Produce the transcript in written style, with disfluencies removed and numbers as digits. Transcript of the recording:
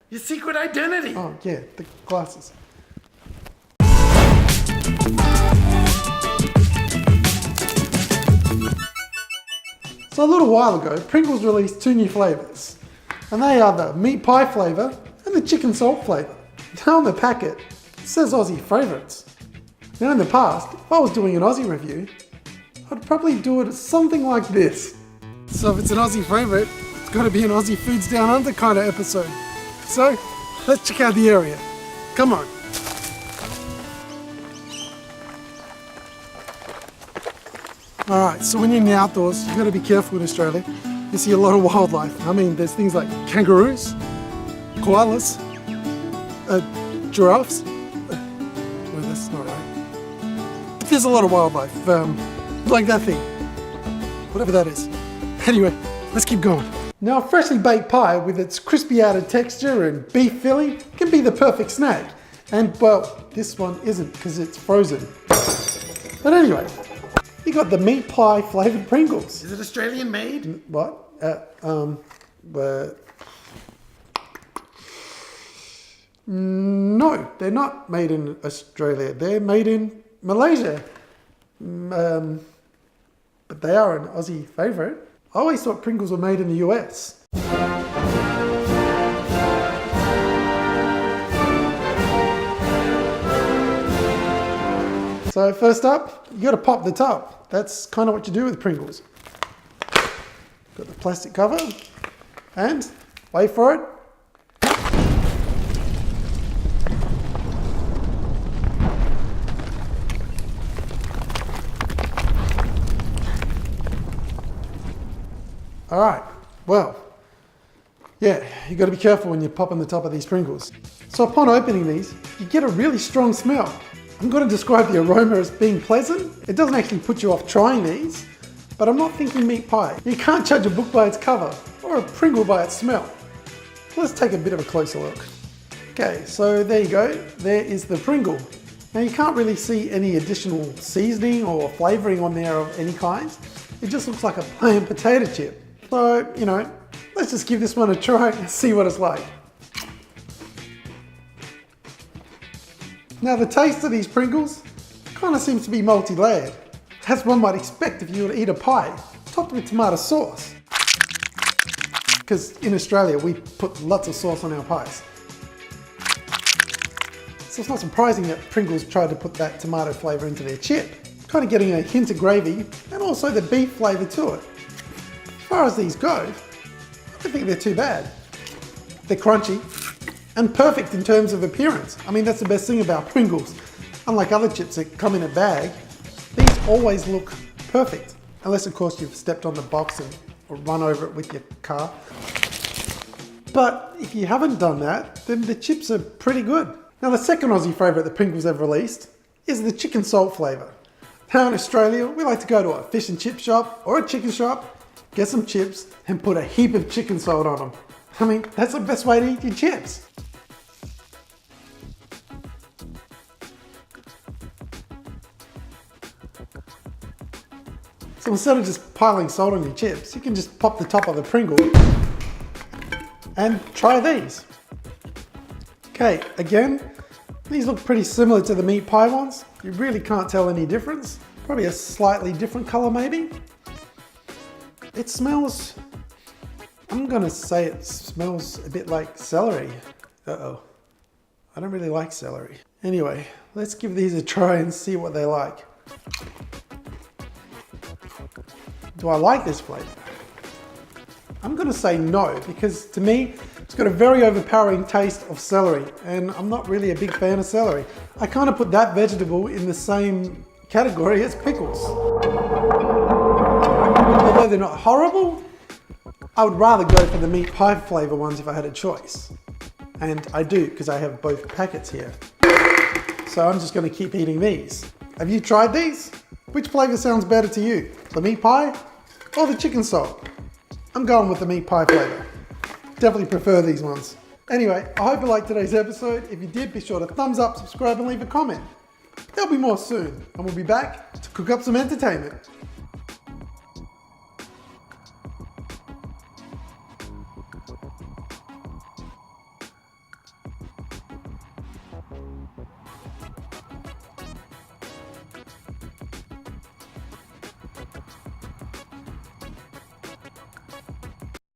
Your secret identity. Oh yeah, the glasses. So a little while ago, Pringles released 2 new flavours. And they are the meat pie flavour and the chicken salt flavour. Now on the packet, it says Aussie Favourites. Now in the past, if I was doing an Aussie review, I'd probably do it something like this. So if it's an Aussie favourite, it's got to be an Aussie Foods Down Under kind of episode. So let's check out the area. Come on. Alright, so when you're in the outdoors, you've got to be careful in Australia. You see a lot of wildlife. I mean, there's things like kangaroos, koalas, giraffes. Well, that's not right. There's a lot of wildlife, like that thing, whatever that is. Anyway, let's keep going. Now, a freshly baked pie with its crispy outer texture and beef filling can be the perfect snack. And, well, this one isn't because it's frozen. But anyway, you got the meat pie flavoured Pringles. Is it Australian made? What? No, they're not made in Australia. They're made in Malaysia. But they are an Aussie favourite. I always thought Pringles were made in the US. So first up, you got to pop the top. That's kind of what you do with Pringles. Got the plastic cover and wait for it. All right, well, yeah, you got to be careful when you're popping the top of these Pringles. So upon opening these, you get a really strong smell. I'm going to describe the aroma as being pleasant. It doesn't actually put you off trying these, but I'm not thinking meat pie. You can't judge a book by its cover or a Pringle by its smell. Let's take a bit of a closer look. Okay, so there you go. There is the Pringle. Now you can't really see any additional seasoning or flavouring on there of any kind. It just looks like a plain potato chip. So, you know, let's just give this one a try and see what it's like. Now the taste of these Pringles kind of seems to be multi-layered, as one might expect if you were to eat a pie topped with tomato sauce. Because in Australia we put lots of sauce on our pies. So it's not surprising that Pringles tried to put that tomato flavour into their chip, kind of getting a hint of gravy and also the beef flavour to it. As far as these go, I don't think they're too bad. They're crunchy and perfect in terms of appearance. I mean, that's the best thing about Pringles. Unlike other chips that come in a bag, these always look perfect. Unless of course you've stepped on the box or run over it with your car. But if you haven't done that, then the chips are pretty good. Now the second Aussie favourite that Pringles have released is the chicken salt flavour. Now in Australia, we like to go to a fish and chip shop or a chicken shop, get some chips and put a heap of chicken salt on them. I mean, that's the best way to eat your chips. So instead of just piling salt on your chips, you can just pop the top of the Pringle and try these. Okay, again, these look pretty similar to the meat pie ones. You really can't tell any difference. Probably a slightly different color maybe. It smells, I'm gonna say it smells a bit like celery. Uh-oh, I don't really like celery. Anyway, let's give these a try and see what they're like. Do I like this flavour? I'm gonna say no, because to me, it's got a very overpowering taste of celery, and I'm not really a big fan of celery. I kind of put that vegetable in the same category as pickles. Although they're not horrible, I would rather go for the meat pie flavour ones if I had a choice. And I do, because I have both packets here. So I'm just going to keep eating these. Have you tried these? Which flavour sounds better to you? The meat pie or the chicken salt? I'm going with the meat pie flavour. Definitely prefer these ones. Anyway, I hope you liked today's episode. If you did, be sure to thumbs up, subscribe and leave a comment. There'll be more soon, and we'll be back to cook up some entertainment.